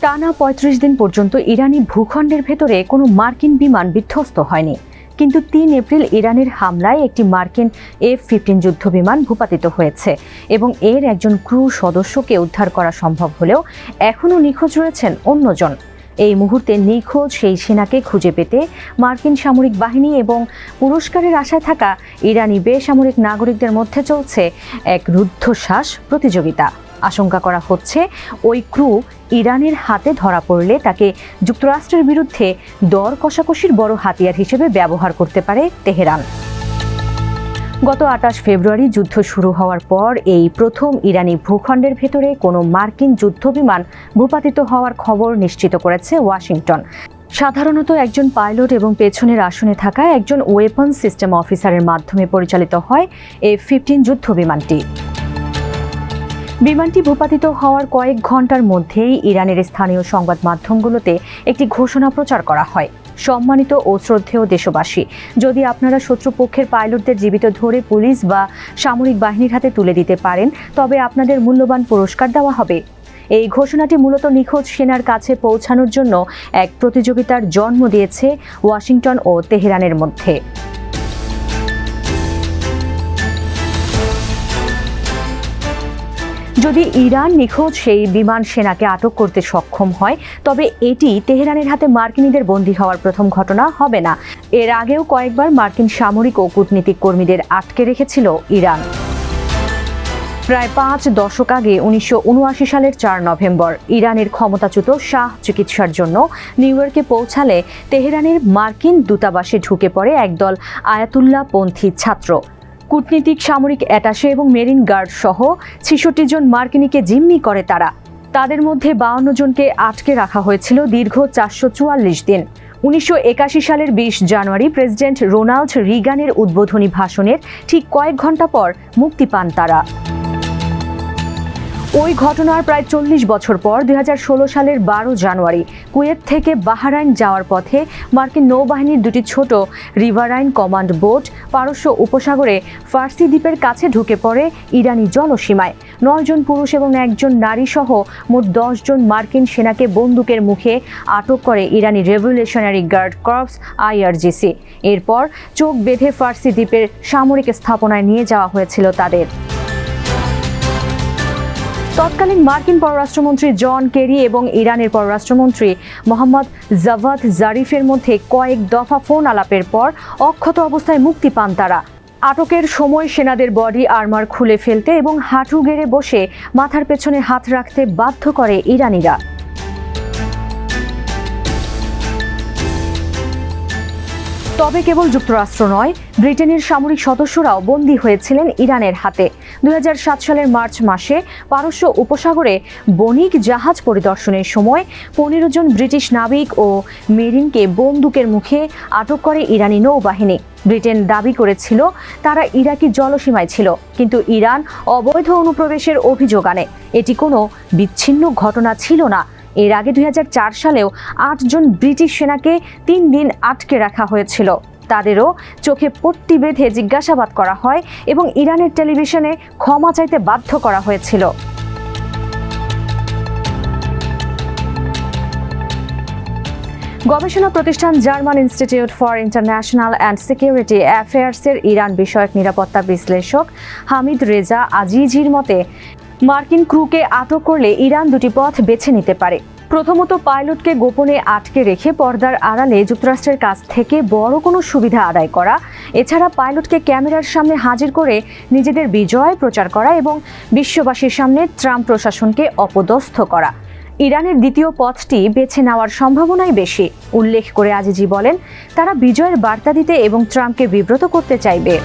টানা ৩৫ দিন পর্যন্ত ইরানি ভূখণ্ডের ভেতরে কোনো মার্কিন বিমান বিধ্বস্ত হয়নি। কিন্তু ৩ এপ্রিল ইরানের হামলায় একটি মার্কিন F-15 যুদ্ধবিমান ভূপাতিত হয়েছে এবং এর একজন ক্রু সদস্যকে উদ্ধার করা সম্ভব হলেও এখনও নিখোঁজ রয়েছেন অন্যজন। এই মুহূর্তে নিখোঁজ সেই সেনাকে খুঁজে পেতে মার্কিন সামরিক বাহিনী এবং পুরস্কারের আশায় থাকা ইরানি বেসামরিক নাগরিকদের মধ্যে চলছে এক রুদ্ধশ্বাস প্রতিযোগিতা। আশঙ্কা করা হচ্ছে ওই ক্রু ইরানের হাতে ধরা পড়লে তাকে যুক্তরাষ্ট্রের বিরুদ্ধে দর কষাকষির বড় হাতিয়ার হিসেবে ব্যবহার করতে পারে তেহরান। গত ২৮ ফেব্রুয়ারি যুদ্ধ শুরু হওয়ার পর এই প্রথম ইরানি ভূখণ্ডের ভেতরে কোনো মার্কিন যুদ্ধবিমান ভূপাতিত হওয়ার খবর নিশ্চিত করেছে ওয়াশিংটন। সাধারণত একজন পাইলট এবং পেছনের আসনে থাকা একজন ওয়েপন সিস্টেম অফিসারের মাধ্যমে পরিচালিত হয় F-15 যুদ্ধবিমানটি। বিমানটি ভূপাতিত হওয়ার কয়েক ঘন্টার মধ্যেই ইরানের স্থানীয় সংবাদ মাধ্যমগুলোতে একটি ঘোষণা প্রচার করা হয়। সম্মানিত ও শ্রদ্ধেয় দেশবাসী, যদি আপনারা শত্রুপক্ষের পাইলটদের জীবিত ধরে পুলিশ বা সামরিক বাহিনীর হাতে তুলে দিতে পারেন, তবে আপনাদের মূল্যবান পুরস্কার দেওয়া হবে। এই ঘোষণাটি মূলত নিখোঁজ সেনার কাছে পৌঁছানোর জন্য এক প্রতিযোগিতার জন্ম দিয়েছে ওয়াশিংটন ও তেহরানের মধ্যে। যদি ইরান নিখোঁজ সেই বিমান সেনাকে আটক করতে সক্ষম হয়, তবে এটি তেহরানের হাতে মার্কিনীদের বন্দী হওয়ার প্রথম ঘটনা হবে না। এর আগেও কয়েকবার মার্কিন সামরিক ও কূটনীতিক কর্মীদের আটকে রেখেছিল ইরান। প্রায় ৫ দশক আগে ১৯৭৯ সালের ৪ নভেম্বর ইরানের ক্ষমতাচ্যুত শাহ চিকিৎসার জন্য নিউ ইয়র্কে পৌঁছালে তেহরানের মার্কিন দূতাবাসে ঢুকে পড়ে একদল আয়াতুল্লাহপন্থী ছাত্র। কূটনীতিক, সামরিক অ্যাটাশে এবং মেরিন গার্ড সহ ৬৬ জন মার্কিনীকে জিম্মি করে তারা। তাদের মধ্যে ৫২ জনকে আটকে রাখা হয়েছিল দীর্ঘ ৪৪৪ দিন। ১৯৮১ সালের ২০ জানুয়ারি প্রেসিডেন্ট রোনাল্ড রিগানের উদ্বোধনী ভাষণের ঠিক কয়েক ঘন্টা পর মুক্তি পান তারা। ওই ঘটনার প্রায় ৪০ বছর পর ২০১৬ সালের ১২ জানুয়ারি কুয়েত থেকে বাহরাইন যাওয়ার পথে মার্কিন নৌবাহিনীর দুটি ছোট রিভারাইন কমান্ড বোট পারস্য উপসাগরে ফার্সি দ্বীপের কাছে ঢুকে পড়ে ইরানি জলসীমায়। ৯ জন পুরুষ এবং ১ জন নারী সহ মোট ১০ জন মার্কিন সেনাকে বন্দুকের মুখে আটক করে ইরানি রেভলিউশনারি গার্ড কর্পস IRGC। এরপর চোখ বেঁধে ফার্সি দ্বীপের সামরিক স্থাপনায় নিয়ে যাওয়া হয়েছিল তাদের। তৎকালীন মার্কিন পররাষ্ট্রমন্ত্রী জন কেরি এবং ইরানের পররাষ্ট্রমন্ত্রী মোহাম্মদ জাভাদ জারিফের মধ্যে কয়েক দফা ফোন আলাপের পর অক্ষত অবস্থায় মুক্তি পান তারা। আটকের সময় সেনাদের বডি আর্মার খুলে ফেলতে এবং হাঁটু গেড়ে বসে মাথার পেছনে হাত রাখতে বাধ্য করে ইরানিরা। তবে কেবল যুক্তরাষ্ট্র নয়, ব্রিটেনের সামরিক সদস্যরাও বন্দী হয়েছিলেন ইরানের হাতে। ২০০৭ সালের মার্চ মাসে পারস্য উপসাগরে বণিক জাহাজ পরিদর্শনের সময় ১৫ জন ব্রিটিশ নাবিক ও মেরিনকে বন্দুকের মুখে আটক করে ইরানি নৌবাহিনী। ব্রিটেন দাবি করেছিল তারা ইরাকি জলসীমায় ছিল, কিন্তু ইরান অবৈধ অনুপ্রবেশের অভিযোগ আনে। এটি কোনো বিচ্ছিন্ন ঘটনা ছিল না। এর আগে ২০০৪ সালেও ৮ জন ব্রিটিশ সেনাকে ৩ দিন আটকে রাখা হয়েছিল। তাদেরও চোখে পট্টি বেঁধে জিজ্ঞাসাবাদ করা হয় এবং ইরানের টেলিভিশনে ক্ষমা চাইতে বাধ্য করা হয়েছিল। গবেষণা প্রতিষ্ঠান German Institute for International and Security অ্যাফেয়ার্সের ইরান বিষয়ক নিরাপত্তা বিশ্লেষক হামিদ রেজা আজিজির মতে, মার্কিন ক্রুকে আটক করলে ইরান দুটি পথ বেছে নিতে পারে। প্রথমত, পাইলটকে গোপনে আটকে রেখে পর্দার আড়ালে যুক্তরাষ্ট্রের কাছ থেকে বড় কোনো সুবিধা আদায় করা। এছাড়া পাইলটকে ক্যামেরার সামনে হাজির করে নিজেদের বিজয় প্রচার করা এবং বিশ্ববাসীর সামনে ট্রাম্প প্রশাসনকে অপদস্থ করা। ইরানের দ্বিতীয় পথটি বেছে নেওয়ার সম্ভাবনাই বেশি। উল্লেখ করে আজিজি বলেন, তারা বিজয়ের বার্তা দিতে এবং ট্রাম্পকে বিব্রত করতে চাইবে।